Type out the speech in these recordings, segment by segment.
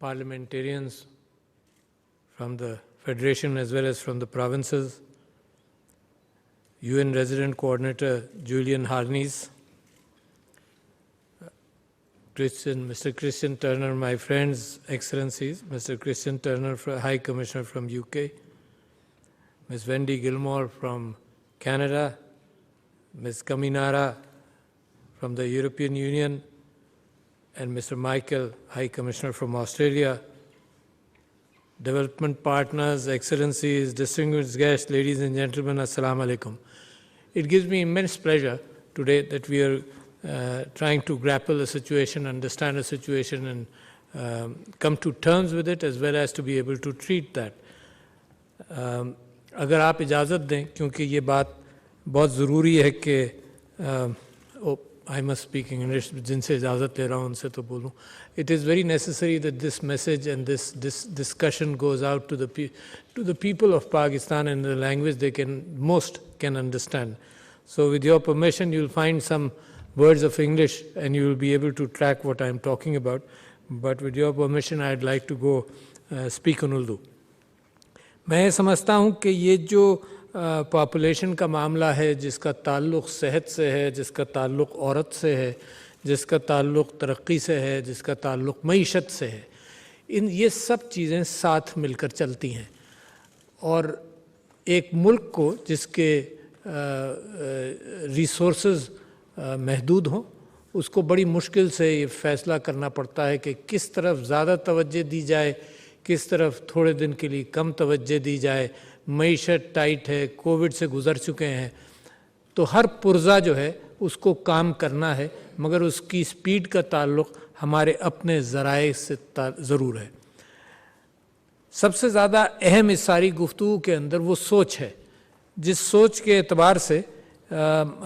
parliamentarians from the Federation as well as from the provinces, UN Resident Coordinator Julian Harness, Mr. Christian Turner, my friends, Excellencies, Mr. Christian Turner, High Commissioner from UK, Ms. Wendy Gilmore from Canada, Ms. Kaminara from the European Union, and Mr. Michael, High Commissioner from Australia, development partners, Excellencies, distinguished guests, ladies and gentlemen, Assalamu alaikum. It gives me immense pleasure today that we are trying to grapple a situation, understand a situation, and come to terms with it as well as to be able to treat that. اگر آپ اجازت دیں کیونکہ یہ بات بہت ضروری ہے کہ I must speak English, جن سے اجازت لے رہا ہوں ان سے تو بولوں. It is very necessary that this message and this discussion goes out to the people of Pakistan in the language they can understand. So with your permission, you'll find some words of English and you will be able to track what I'm talking about. But with your permission, I'd like to go speak on Urdu. میں سمجھتا ہوں کہ یہ جو population کا معاملہ ہے جس کا تعلق صحت سے ہے، جس کا تعلق عورت سے ہے، جس کا تعلق ترقی سے ہے، جس کا تعلق معیشت سے ہے، یہ سب چیزیں ساتھ مل کر چلتی ہیں. اور ایک ملک کو جس کے ریسورسز محدود ہوں اس کو بڑی مشکل سے یہ فیصلہ کرنا پڑتا ہے کہ کس طرف زیادہ توجہ دی جائے، کس طرف تھوڑے دن کے لیے کم توجہ دی جائے. معیشت ٹائٹ ہے، کووڈ سے گزر چکے ہیں، تو ہر پرزہ جو ہے اس کو کام کرنا ہے، مگر اس کی سپیڈ کا تعلق ہمارے اپنے ذرائع سے ضرور ہے. سب سے زیادہ اہم اس ساری گفتگو کے اندر وہ سوچ ہے، جس سوچ کے اعتبار سے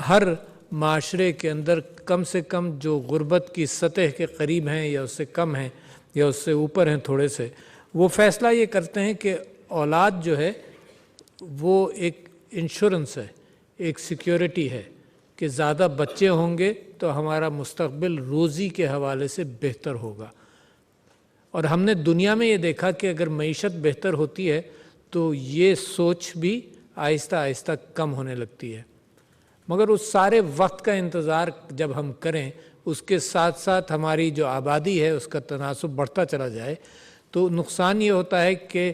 ہر معاشرے کے اندر کم سے کم جو غربت کی سطح کے قریب ہیں یا اس سے کم ہیں یا اس سے اوپر ہیں تھوڑے سے، وہ فیصلہ یہ کرتے ہیں کہ اولاد جو ہے وہ ایک انشورنس ہے، ایک سیکیورٹی ہے کہ زیادہ بچے ہوں گے تو ہمارا مستقبل روزی کے حوالے سے بہتر ہوگا. اور ہم نے دنیا میں یہ دیکھا کہ اگر معیشت بہتر ہوتی ہے تو یہ سوچ بھی آہستہ آہستہ کم ہونے لگتی ہے. مگر اس سارے وقت کا انتظار جب ہم کریں، اس کے ساتھ ساتھ ہماری جو آبادی ہے اس کا تناسب بڑھتا چلا جائے، تو نقصان یہ ہوتا ہے کہ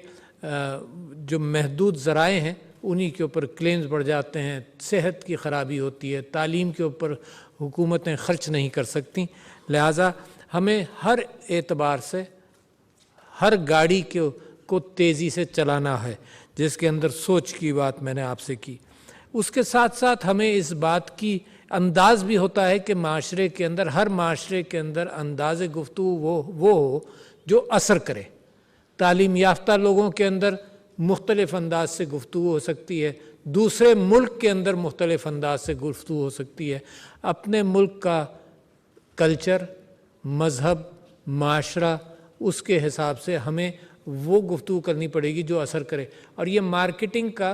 جو محدود ذرائع ہیں انہی کے اوپر کلیمز بڑھ جاتے ہیں، صحت کی خرابی ہوتی ہے، تعلیم کے اوپر حکومتیں خرچ نہیں کر سکتی. لہٰذا ہمیں ہر اعتبار سے ہر گاڑی کو تیزی سے چلانا ہے، جس کے اندر سوچ کی بات میں نے آپ سے کی. اس کے ساتھ ساتھ ہمیں اس بات کی انداز بھی ہوتا ہے کہ معاشرے کے اندر، ہر معاشرے کے اندر انداز گفتگو وہ ہو جو اثر کرے. تعلیم یافتہ لوگوں کے اندر مختلف انداز سے گفتگو ہو سکتی ہے، دوسرے ملک کے اندر مختلف انداز سے گفتگو ہو سکتی ہے. اپنے ملک کا کلچر، مذہب، معاشرہ، اس کے حساب سے ہمیں وہ گفتگو کرنی پڑے گی جو اثر کرے. اور یہ مارکیٹنگ کا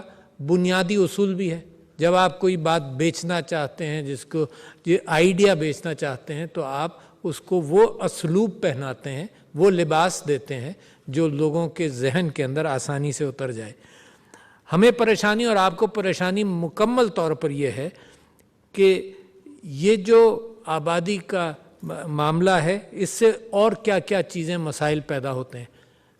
بنیادی اصول بھی ہے. جب آپ کوئی بات بیچنا چاہتے ہیں، جس کو یہ آئیڈیا بیچنا چاہتے ہیں، تو آپ اس کو وہ اسلوب پہناتے ہیں، وہ لباس دیتے ہیں جو لوگوں کے ذہن کے اندر آسانی سے اتر جائے. ہمیں پریشانی اور آپ کو پریشانی مکمل طور پر یہ ہے کہ یہ جو آبادی کا معاملہ ہے اس سے اور کیا کیا چیزیں مسائل پیدا ہوتے ہیں.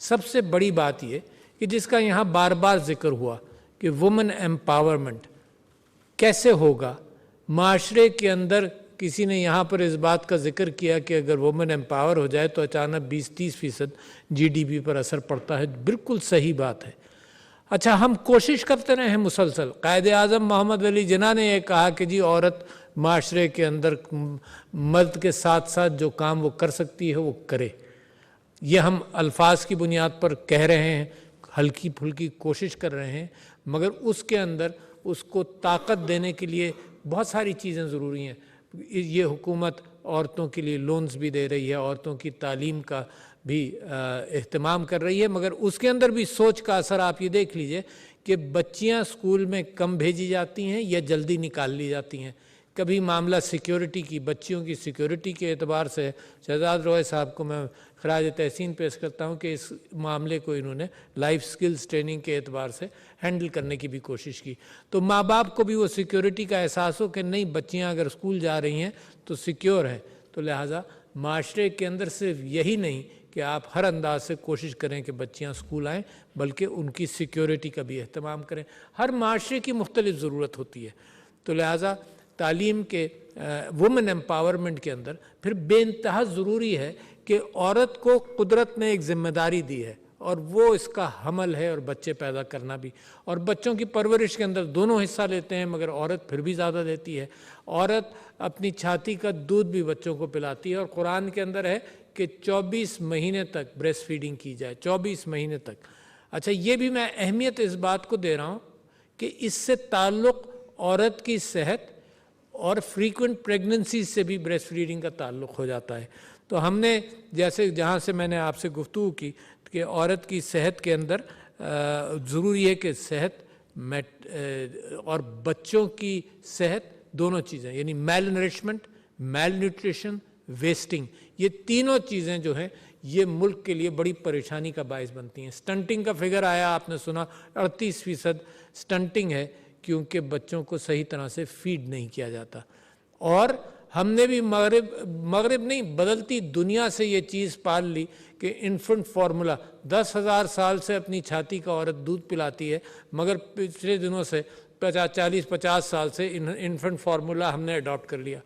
سب سے بڑی بات یہ کہ جس کا یہاں بار بار ذکر ہوا کہ وومن ایمپاورمنٹ کیسے ہوگا. معاشرے کے اندر کسی نے یہاں پر اس بات کا ذکر کیا کہ اگر وومن ایمپاور ہو جائے تو اچانک 20-30% GDP پر اثر پڑتا ہے. بالکل صحیح بات ہے. اچھا، ہم کوشش کرتے رہے ہیں مسلسل. قائد اعظم محمد علی جناح نے یہ کہا کہ جی عورت معاشرے کے اندر مرد کے ساتھ ساتھ جو کام وہ کر سکتی ہے وہ کرے. یہ ہم الفاظ کی بنیاد پر کہہ رہے ہیں، ہلکی پھلکی کوشش کر رہے ہیں، مگر اس کے اندر اس کو طاقت دینے کے لیے بہت ساری چیزیں ضروری ہیں. یہ حکومت عورتوں کے لیے لونز بھی دے رہی ہے، عورتوں کی تعلیم کا بھی اہتمام کر رہی ہے، مگر اس کے اندر بھی سوچ کا اثر آپ یہ دیکھ لیجئے کہ بچیاں اسکول میں کم بھیجی جاتی ہیں یا جلدی نکال لی جاتی ہیں. کبھی معاملہ سیکیورٹی کی، بچیوں کی سیکیورٹی کے اعتبار سے شہزاد روئے صاحب کو میں خراج تحسین پیش کرتا ہوں کہ اس معاملے کو انہوں نے لائف سکلز ٹریننگ کے اعتبار سے ہینڈل کرنے کی بھی کوشش کی۔ تو ماں باپ کو بھی وہ سیکیورٹی کا احساس ہو کہ نہیں، بچیاں اگر اسکول جا رہی ہیں تو سیکیور ہے، تو لہٰذا معاشرے کے اندر صرف یہی نہیں کہ آپ ہر انداز سے کوشش کریں کہ بچیاں اسکول آئیں، بلکہ ان کی سیکیورٹی کا بھی اہتمام کریں۔ ہر معاشرے کی مختلف ضرورت ہوتی ہے، تو لہٰذا تعلیم کے وومن امپاورمنٹ کے اندر پھر بے انتہا ضروری ہے کہ عورت کو قدرت نے ایک ذمہ داری دی ہے، اور وہ اس کا حمل ہے اور بچے پیدا کرنا بھی، اور بچوں کی پرورش کے اندر دونوں حصہ لیتے ہیں، مگر عورت پھر بھی زیادہ دیتی ہے۔ عورت اپنی چھاتی کا دودھ بھی بچوں کو پلاتی ہے، اور قرآن کے اندر ہے کہ 24 مہینے تک بریسٹ فیڈنگ کی جائے، 24 مہینے تک۔ اچھا، یہ بھی میں اہمیت اس بات کو دے رہا ہوں کہ اس سے تعلق عورت کی صحت اور فریکوینٹ پریگننسیز سے بھی بریسٹ فیڈنگ کا تعلق ہو جاتا ہے۔ تو ہم نے جیسے جہاں سے میں نے آپ سے گفتگو کی کہ عورت کی صحت کے اندر ضروری ہے کہ صحت اور بچوں کی صحت دونوں چیزیں، یعنی میل نرشمنٹ، میل نیوٹریشن، ویسٹنگ، یہ تینوں چیزیں جو ہیں یہ ملک کے لیے بڑی پریشانی کا باعث بنتی ہیں۔ سٹنٹنگ کا فگر آیا، آپ نے سنا 38% سٹنٹنگ ہے، کیونکہ بچوں کو صحیح طرح سے فیڈ نہیں کیا جاتا۔ اور ہم نے بھی مغرب نہیں، بدلتی دنیا سے یہ چیز پال لی کہ انفنٹ فارمولا 10,000 سال سے اپنی چھاتی کا عورت دودھ پلاتی ہے، مگر پچھلے دنوں سے 40-50 سال سے انفنٹ فارمولا ہم نے اڈاپٹ کر لیا،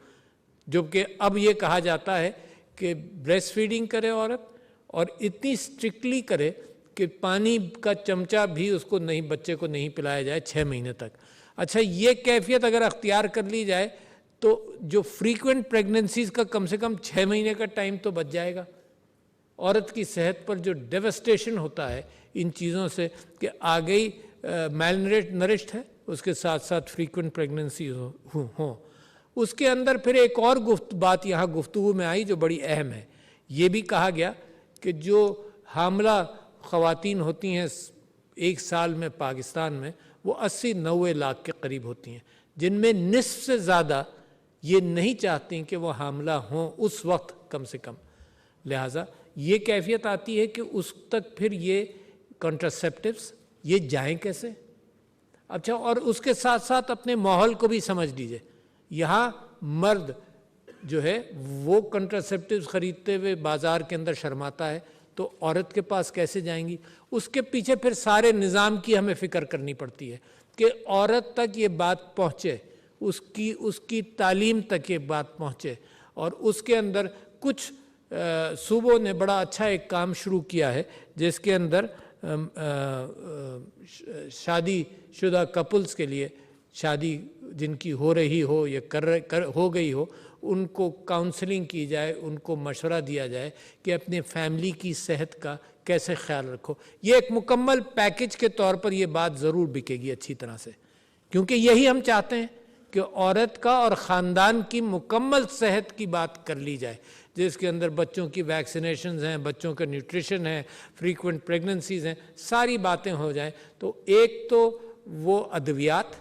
جبکہ اب یہ کہا جاتا ہے کہ بریسٹ فیڈنگ کرے عورت، اور اتنی اسٹرکٹلی کرے کہ پانی کا چمچہ بھی اس کو نہیں، بچے کو نہیں پلایا جائے 6 مہینے تک۔ اچھا، یہ کیفیت اگر اختیار کر لی جائے تو جو فریکوینٹ پریگننسیز کا کم سے کم 6 مہینے کا ٹائم تو بچ جائے گا۔ عورت کی صحت پر جو ڈیوسٹیشن ہوتا ہے ان چیزوں سے کہ آگئی میل نرشڈ ہے، اس کے ساتھ ساتھ فریکوینٹ پریگننسیز ہوں، اس کے اندر پھر ایک اور بات یہاں گفتگو میں آئی جو بڑی اہم ہے۔ یہ بھی کہا گیا کہ جو حاملہ خواتین ہوتی ہیں ایک سال میں پاکستان میں، وہ 80-90 لاکھ کے قریب ہوتی ہیں، جن میں نصف سے زیادہ یہ نہیں چاہتی کہ وہ حاملہ ہوں اس وقت کم سے کم۔ لہٰذا یہ کیفیت آتی ہے کہ اس تک پھر یہ کنٹراسیپٹیوز یہ جائیں کیسے؟ اچھا، اور اس کے ساتھ ساتھ اپنے ماحول کو بھی سمجھ لیجئے، یہاں مرد جو ہے وہ کنٹراسیپٹیوز خریدتے ہوئے بازار کے اندر شرماتا ہے، تو عورت کے پاس کیسے جائیں گی؟ اس کے پیچھے پھر سارے نظام کی ہمیں فکر کرنی پڑتی ہے کہ عورت تک یہ بات پہنچے، اس کی تعلیم تک یہ بات پہنچے۔ اور اس کے اندر کچھ صوبوں نے بڑا اچھا ایک کام شروع کیا ہے، جس کے اندر شادی شدہ کپلز کے لیے، شادی جن کی ہو رہی ہو یا ہو گئی ہو، ان کو کاؤنسلنگ کی جائے، ان کو مشورہ دیا جائے کہ اپنے فیملی کی صحت کا کیسے خیال رکھو۔ یہ ایک مکمل پیکج کے طور پر یہ بات ضرور بکے گی اچھی طرح سے، کیونکہ یہی ہم چاہتے ہیں کہ عورت کا اور خاندان کی مکمل صحت کی بات کر لی جائے، جس کے اندر بچوں کی ویکسینیشنز ہیں، بچوں کا نیوٹریشن ہے، فریکوینٹ پریگننسیز ہیں، ساری باتیں ہو جائیں۔ تو ایک تو وہ ادویات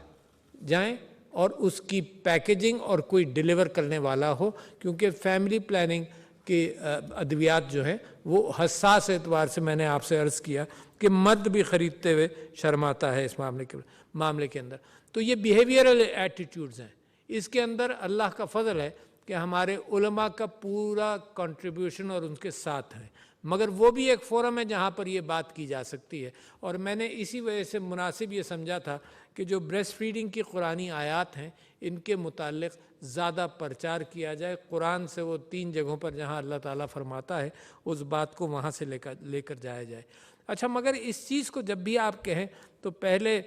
جائیں اور اس کی پیکیجنگ اور کوئی ڈیلیور کرنے والا ہو، کیونکہ فیملی پلاننگ کے ادویات جو ہیں وہ حساس اعتبار سے میں نے آپ سے عرض کیا کہ مرد بھی خریدتے ہوئے شرماتا ہے اس معاملے کے اندر۔ تو یہ بیہیویئرل ایٹیٹیوڈز ہیں، اس کے اندر اللہ کا فضل ہے کہ ہمارے علماء کا پورا کنٹریبیوشن اور ان کے ساتھ ہے، مگر وہ بھی ایک فورم ہے جہاں پر یہ بات کی جا سکتی ہے۔ اور میں نے اسی وجہ سے مناسب یہ سمجھا تھا کہ جو بریسٹ فیڈنگ کی قرآنی آیات ہیں ان کے متعلق زیادہ پرچار کیا جائے، قرآن سے وہ 3 جگہوں پر جہاں اللہ تعالیٰ فرماتا ہے اس بات کو وہاں سے لے کر جایا جائے۔ اچھا، مگر اس چیز کو جب بھی آپ کہیں تو پہلے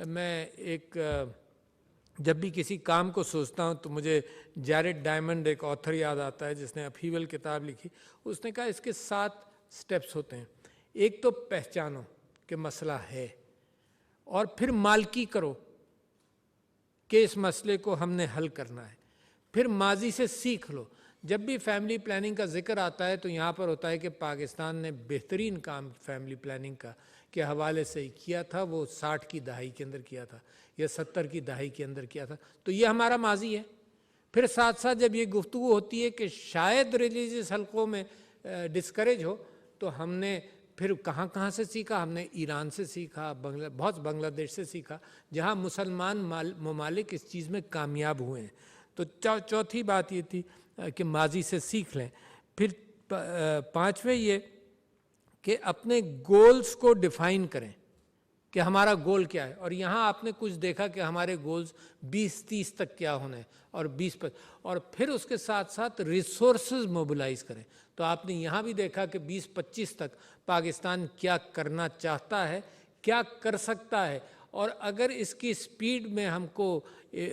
میں جب بھی کسی کام کو سوچتا ہوں تو مجھے جیرڈ ڈائمنڈ ایک آتھر یاد آتا ہے جس نے اپہیول کتاب لکھی۔ اس نے کہا اس کے 7 سٹیپس ہوتے ہیں۔ ایک تو پہچانو کہ مسئلہ ہے، اور پھر مالکی کرو کہ اس مسئلے کو ہم نے حل کرنا ہے، پھر ماضی سے سیکھ لو۔ جب بھی فیملی پلاننگ کا ذکر آتا ہے تو یہاں پر ہوتا ہے کہ پاکستان نے بہترین کام فیملی پلاننگ کا کے حوالے سے کیا تھا، وہ 60 کی دہائی کے اندر کیا تھا یا 70 کی دہائی کے اندر کیا تھا، تو یہ ہمارا ماضی ہے۔ پھر ساتھ ساتھ جب یہ گفتگو ہوتی ہے کہ شاید ریلیجیس حلقوں میں ڈسکریج ہو، تو ہم نے پھر کہاں کہاں سے سیکھا؟ ہم نے ایران سے سیکھا، بہت بنگلہ دیش سے سیکھا، جہاں مسلمان ممالک اس چیز میں کامیاب ہوئے ہیں۔ تو چوتھی بات یہ تھی کہ ماضی سے سیکھ لیں۔ پھر پانچویں یہ کہ اپنے گولز کو ڈیفائن کریں کہ ہمارا گول کیا ہے، اور یہاں آپ نے کچھ دیکھا کہ ہمارے گولز 20-30 تک کیا ہونا ہے، اور 20 پر، اور پھر اس کے ساتھ ساتھ ریسورسز موبلائز کریں۔ تو آپ نے یہاں بھی دیکھا کہ 20-25 تک پاکستان کیا کرنا چاہتا ہے، کیا کر سکتا ہے، اور اگر اس کی سپیڈ میں ہم کو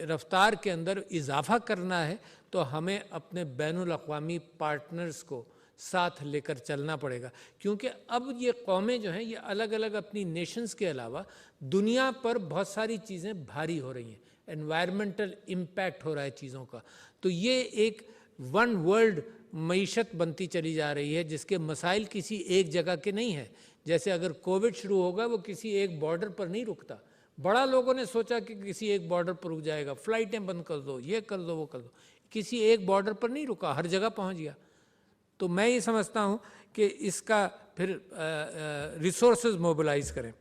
رفتار کے اندر اضافہ کرنا ہے تو ہمیں اپنے بین الاقوامی پارٹنرز کو ساتھ لے کر چلنا پڑے گا، کیونکہ اب یہ قومیں جو ہیں یہ الگ الگ اپنی نیشنز کے علاوہ دنیا پر بہت ساری چیزیں بھاری ہو رہی ہیں، انوائرمنٹل امپیکٹ ہو رہا ہے چیزوں کا، تو یہ ایک ون ورلڈ معیشت بنتی چلی جا رہی ہے جس کے مسائل کسی ایک جگہ کے نہیں ہیں۔ جیسے اگر کووڈ شروع ہوگا وہ کسی ایک بارڈر پر نہیں رکتا، بڑا لوگوں نے سوچا کہ کسی ایک بارڈر پر رک جائے گا، فلائٹیں بند کر دو، یہ کر دو، وہ کر دو، کسی ایک بارڈر پر نہیں رکا، ہر جگہ پہنچ گیا۔ تو میں یہ سمجھتا ہوں کہ اس کا پھر ریسورسز موبلائز کریں،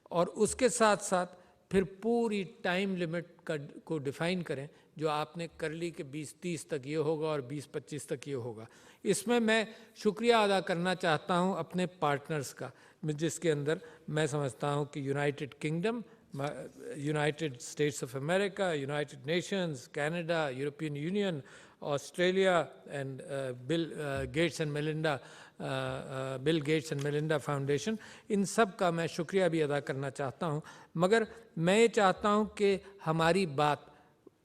اور اس کے ساتھ ساتھ پھر پوری ٹائم لمٹ کو ڈیفائن کریں جو آپ نے کر لی کہ 20-30 تک یہ ہوگا اور 20-25 تک یہ ہوگا۔ اس میں شکریہ ادا کرنا چاہتا ہوں اپنے پارٹنرز کا، جس کے اندر میں سمجھتا ہوں کہ United Kingdom, United States of America, United Nations, Canada, European Union, Australia, and Bill Gates and Melinda Foundation, ان سب کا میں شکریہ بھی ادا کرنا چاہتا ہوں۔ مگر میں یہ چاہتا ہوں کہ ہماری بات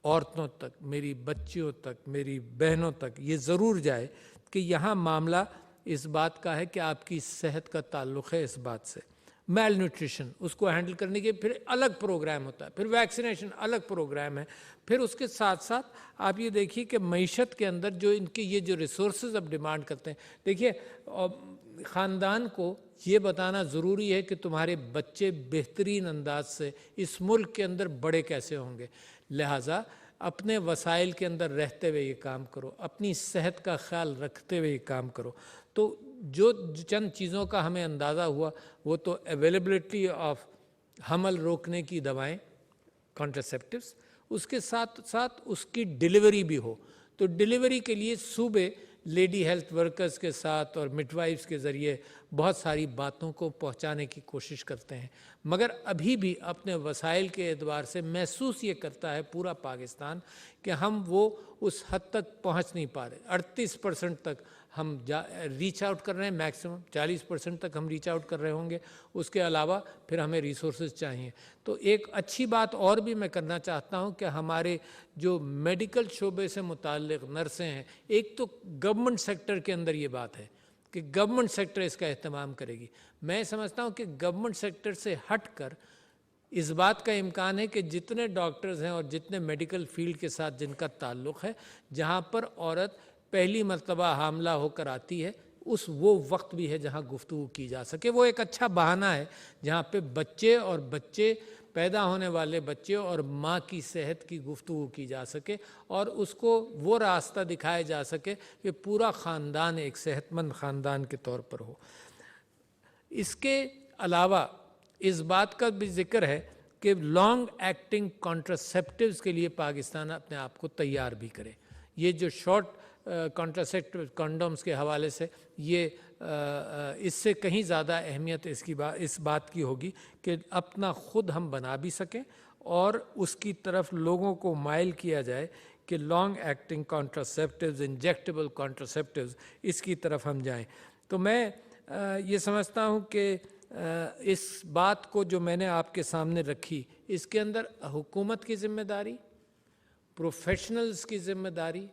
عورتوں تک، میری بچیوں تک، میری بہنوں تک یہ ضرور جائے کہ یہاں معاملہ اس بات کا ہے کہ آپ کی صحت کا تعلق ہے اس بات سے۔ میل نیوٹریشن، اس کو ہینڈل کرنے کے پھر الگ پروگرام ہوتا ہے، پھر ویکسینیشن الگ پروگرام ہے، پھر اس کے ساتھ ساتھ آپ یہ دیکھیے کہ معیشت کے اندر جو ان کے یہ جو ریسورسز اب ڈیمانڈ کرتے ہیں، دیکھیے خاندان کو یہ بتانا ضروری ہے کہ تمہارے بچے بہترین انداز سے اس ملک کے اندر بڑے کیسے ہوں گے، لہٰذا اپنے وسائل کے اندر رہتے ہوئے یہ کام کرو، اپنی صحت کا خیال رکھتے ہوئے یہ کام کرو۔ تو جو چند چیزوں کا ہمیں اندازہ ہوا وہ تو اویلیبلٹی آف حمل روکنے کی دوائیں، کانٹراسیپٹیوز، اس کے ساتھ ساتھ اس کی ڈیلیوری بھی ہو، تو ڈیلیوری کے لیے صوبے لیڈی ہیلتھ ورکرز کے ساتھ اور مڈ وائفز کے ذریعے بہت ساری باتوں کو پہنچانے کی کوشش کرتے ہیں، مگر ابھی بھی اپنے وسائل کے اعتبار سے محسوس یہ کرتا ہے پورا پاکستان کہ ہم وہ اس حد تک پہنچ نہیں پا رہے۔ 38% تک ہم ریچ آؤٹ کر رہے ہیں، میکسیمم 40% تک ہم ریچ آؤٹ کر رہے ہوں گے، اس کے علاوہ پھر ہمیں ریسورسز چاہیے۔ تو ایک اچھی بات اور بھی میں کرنا چاہتا ہوں کہ ہمارے جو میڈیکل شعبے سے متعلق نرسیں ہیں، ایک تو گورنمنٹ سیکٹر کے اندر یہ بات ہے کہ گورنمنٹ سیکٹر اس کا اہتمام کرے گی۔ میں سمجھتا ہوں کہ گورنمنٹ سیکٹر سے ہٹ کر اس بات کا امکان ہے کہ جتنے ڈاکٹرز ہیں اور جتنے میڈیکل فیلڈ کے ساتھ جن کا تعلق ہے، جہاں پر عورت پہلی مرتبہ حاملہ ہو کر آتی ہے، وہ وقت بھی ہے جہاں گفتگو کی جا سکے۔ وہ ایک اچھا بہانہ ہے جہاں پہ بچے پیدا ہونے والے بچے اور ماں کی صحت کی گفتگو کی جا سکے، اور اس کو وہ راستہ دکھایا جا سکے کہ پورا خاندان ایک صحت مند خاندان کے طور پر ہو۔ اس کے علاوہ اس بات کا بھی ذکر ہے کہ لانگ ایکٹنگ کانٹراسیپٹیوز کے لیے پاکستان اپنے آپ کو تیار بھی کرے۔ یہ جو شارٹ کانٹراسیپٹیو کنڈومز کے حوالے سے یہ اس سے کہیں زیادہ اہمیت اس بات کی ہوگی کہ اپنا خود ہم بنا بھی سکیں اور اس کی طرف لوگوں کو مائل کیا جائے کہ لانگ ایکٹنگ کانٹراسیپٹیوز، انجیکٹیبل کانٹراسیپٹیوز، اس کی طرف ہم جائیں۔ تو میں یہ سمجھتا ہوں کہ اس بات کو جو میں نے آپ کے سامنے رکھی، اس کے اندر حکومت کی ذمہ داری، پروفیشنلز کی ذمہ داری،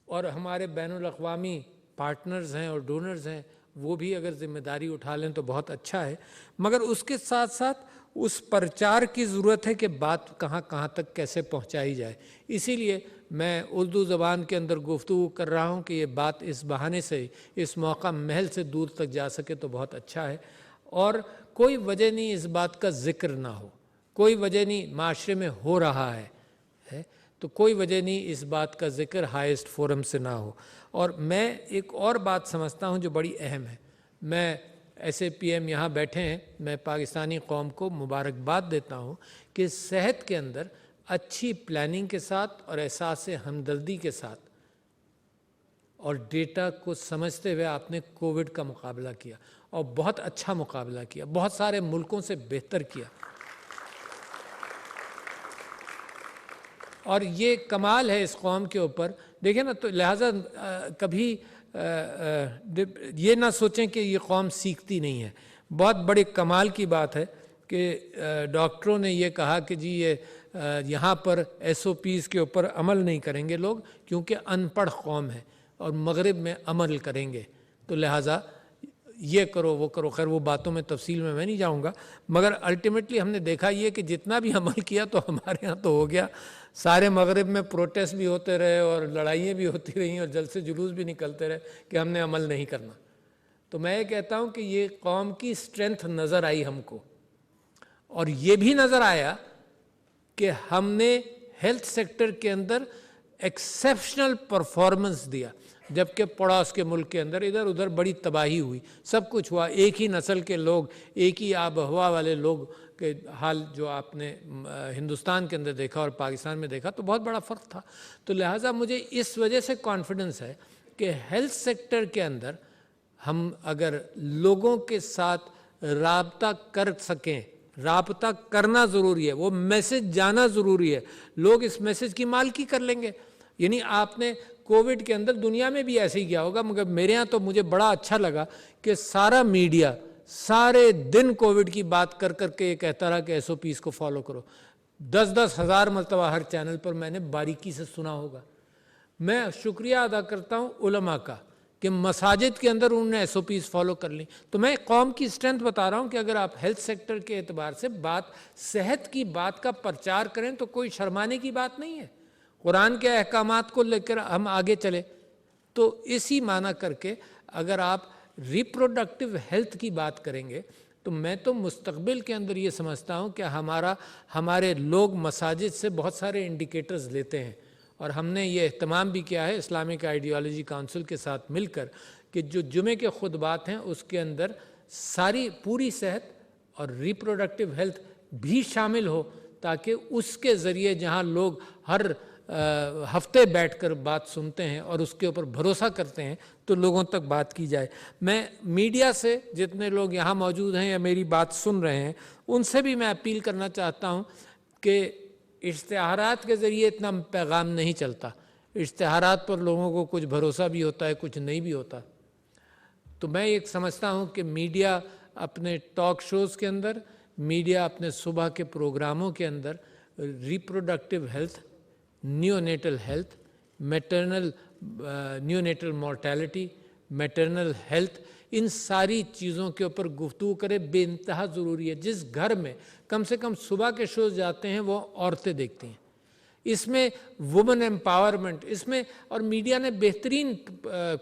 اور ہمارے بین الاقوامی پارٹنرز ہیں اور ڈونرز ہیں، وہ بھی اگر ذمہ داری اٹھا لیں تو بہت اچھا ہے۔ مگر اس کے ساتھ ساتھ اس پرچار کی ضرورت ہے کہ بات کہاں کہاں تک کیسے پہنچائی جائے۔ اسی لیے میں اردو زبان کے اندر گفتگو کر رہا ہوں کہ یہ بات اس بہانے سے، اس موقع محل سے دور تک جا سکے تو بہت اچھا ہے، اور کوئی وجہ نہیں اس بات کا ذکر نہ ہو، کوئی وجہ نہیں، معاشرے میں ہو رہا ہے تو کوئی وجہ نہیں اس بات کا ذکر ہائیسٹ فورم سے نہ ہو۔ اور میں ایک اور بات سمجھتا ہوں جو بڑی اہم ہے، میں ایسے پی ایم یہاں بیٹھے ہیں، میں پاکستانی قوم کو مبارکباد دیتا ہوں کہ صحت کے اندر اچھی پلاننگ کے ساتھ اور احساس ہمدردی کے ساتھ اور ڈیٹا کو سمجھتے ہوئے آپ نے کووڈ کا مقابلہ کیا، اور بہت اچھا مقابلہ کیا، بہت سارے ملکوں سے بہتر کیا۔ اور یہ کمال ہے اس قوم کے اوپر، دیکھیں نا، تو لہٰذا کبھی یہ نہ سوچیں کہ یہ قوم سیکھتی نہیں ہے۔ بہت بڑے کمال کی بات ہے کہ ڈاکٹروں نے یہ کہا کہ جی یہ یہاں پر ایس او پیز کے اوپر عمل نہیں کریں گے لوگ، کیونکہ ان پڑھ قوم ہے، اور مغرب میں عمل کریں گے، تو لہٰذا یہ کرو وہ کرو۔ خیر وہ باتوں میں تفصیل میں نہیں جاؤں گا، مگر الٹیمیٹلی ہم نے دیکھا یہ کہ جتنا بھی عمل کیا تو ہمارے ہاں تو ہو گیا، سارے مغرب میں پروٹیسٹ بھی ہوتے رہے اور لڑائیاں بھی ہوتی رہیں اور جلسے جلوس بھی نکلتے رہے کہ ہم نے عمل نہیں کرنا۔ تو میں یہ کہتا ہوں کہ یہ قوم کی اسٹرینتھ نظر آئی ہم کو، اور یہ بھی نظر آیا کہ ہم نے ہیلتھ سیکٹر کے اندر ایکسیپشنل پرفارمنس دیا، جبکہ پڑوس کے ملک کے اندر ادھر ادھر بڑی تباہی ہوئی، سب کچھ ہوا، ایک ہی نسل کے لوگ، ایک ہی آب و ہوا والے لوگ کے حال جو آپ نے ہندوستان کے اندر دیکھا اور پاکستان میں دیکھا تو بہت بڑا فرق تھا۔ تو لہٰذا مجھے اس وجہ سے کانفیڈنس ہے کہ ہیلتھ سیکٹر کے اندر ہم اگر لوگوں کے ساتھ رابطہ کر سکیں، رابطہ کرنا ضروری ہے، وہ میسج جانا ضروری ہے، لوگ اس میسج کی مالکی کر لیں گے۔ یعنی آپ نے کووڈ کے اندر دنیا میں بھی ایسے ہی کیا ہوگا، مگر میرے ہاں تو مجھے بڑا اچھا لگا کہ سارا میڈیا سارے دن کووڈ کی بات کر کر کے یہ کہتا رہا کہ ایس او پیز کو فالو کرو، 10,000 10,000 مرتبہ ہر چینل پر میں نے باریکی سے سنا ہوگا۔ میں شکریہ ادا کرتا ہوں علماء کا کہ مساجد کے اندر انہوں نے ایس او پیز فالو کر لیں۔ تو میں قوم کی اسٹرینتھ بتا رہا ہوں کہ اگر آپ ہیلتھ سیکٹر کے اعتبار سے صحت کی بات کا پرچار کریں تو کوئی شرمانے کی بات نہیں ہے، قرآن کے احکامات کو لے کر ہم آگے چلے۔ تو اسی معنی کر کے اگر آپ ریپروڈکٹیو ہیلتھ کی بات کریں گے تو میں تو مستقبل کے اندر یہ سمجھتا ہوں کہ ہمارے لوگ مساجد سے بہت سارے انڈیکیٹرز لیتے ہیں، اور ہم نے یہ اہتمام بھی کیا ہے اسلامک آئیڈیالوجی کونسل کے ساتھ مل کر کہ جو جمعے کے خطبات ہیں اس کے اندر ساری پوری صحت اور ریپروڈکٹیو ہیلتھ بھی شامل ہو، تاکہ اس کے ذریعے جہاں لوگ ہر ہفتے بیٹھ کر بات سنتے ہیں اور اس کے اوپر بھروسہ کرتے ہیں تو لوگوں تک بات کی جائے۔ میں میڈیا سے جتنے لوگ یہاں موجود ہیں یا میری بات سن رہے ہیں ان سے بھی میں اپیل کرنا چاہتا ہوں کہ اشتہارات کے ذریعے اتنا پیغام نہیں چلتا، اشتہارات پر لوگوں کو کچھ بھروسہ بھی ہوتا ہے، کچھ نہیں بھی ہوتا۔ تو میں ایک سمجھتا ہوں کہ میڈیا اپنے ٹاک شوز کے اندر، میڈیا اپنے صبح کے پروگراموں کے اندر reproductive health, neonatal health, maternal neonatal mortality, maternal health, ان ساری چیزوں کے اوپر گفتگو کرے، بے انتہا ضروری ہے۔ جس گھر میں کم سے کم صبح کے شوز جاتے ہیں وہ عورتیں دیکھتی ہیں، اس میں وومن امپاورمنٹ، اس میں، اور میڈیا نے بہترین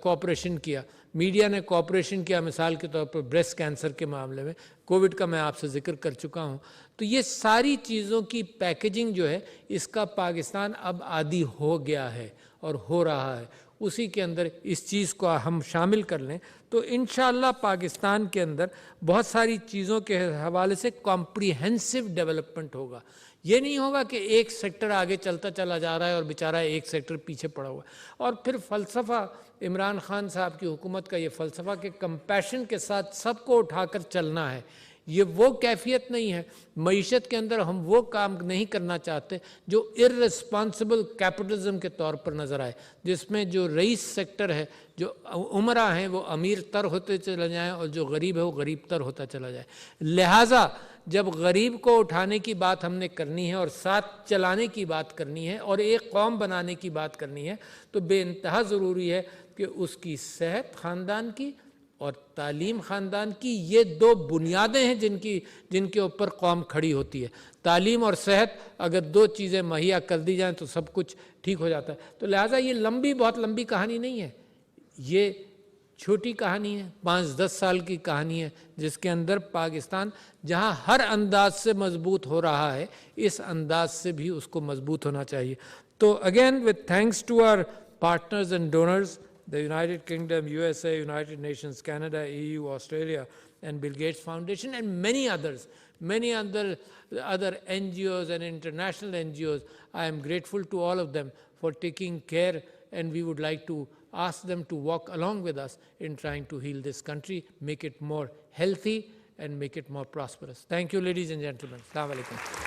کوآپریشن کیا، میڈیا نے کوآپریشن کیا مثال کے طور پر بریسٹ کینسر کے معاملے میں، کووڈ کا میں آپ سے ذکر کر چکا ہوں۔ تو یہ ساری چیزوں کی پیکیجنگ جو ہے اس کا پاکستان اب عادی ہو گیا ہے اور ہو رہا ہے، اسی کے اندر اس چیز کو ہم شامل کر لیں تو انشاءاللہ پاکستان کے اندر بہت ساری چیزوں کے حوالے سے کمپریہنسو ڈیولپمنٹ ہوگا۔ یہ نہیں ہوگا کہ ایک سیکٹر آگے چلتا چلا جا رہا ہے اور بیچارہ ایک سیکٹر پیچھے پڑا ہوا ہے۔ اور پھر فلسفہ عمران خان صاحب کی حکومت کا یہ فلسفہ کہ کمپیشن کے ساتھ سب کو اٹھا کر چلنا ہے، یہ وہ کیفیت نہیں ہے۔ معیشت کے اندر ہم وہ کام نہیں کرنا چاہتے جو ارریسپانسبل کیپٹلزم کے طور پر نظر آئے، جس میں جو رئیس سیکٹر ہے، جو عمرہ ہیں وہ امیر تر ہوتے چلے جائیں اور جو غریب ہے وہ غریب تر ہوتا چلا جائے۔ لہٰذا جب غریب کو اٹھانے کی بات ہم نے کرنی ہے اور ساتھ چلانے کی بات کرنی ہے اور ایک قوم بنانے کی بات کرنی ہے تو بے انتہا ضروری ہے کہ اس کی صحت خاندان کی اور تعلیم خاندان کی، یہ دو بنیادیں ہیں جن کے اوپر قوم کھڑی ہوتی ہے۔ تعلیم اور صحت اگر دو چیزیں مہیا کر دی جائیں تو سب کچھ ٹھیک ہو جاتا ہے۔ تو لہٰذا یہ بہت لمبی کہانی نہیں ہے، یہ چھوٹی کہانی ہے، 5-10 سال کی کہانی ہے، جس کے اندر پاکستان جہاں ہر انداز سے مضبوط ہو رہا ہے اس انداز سے بھی اس کو مضبوط ہونا چاہیے۔ So again, with thanks to our partners and donors, the United Kingdom, USA, United Nations, Canada, EU, Australia, and Bill Gates Foundation, and many others, many other NGOs and international NGOs, I am grateful to all of them for taking care, and we would like to ask them to walk along with us in trying to heal this country, make it more healthy, and make it more prosperous. Thank you, ladies and gentlemen. Assalamu alaikum.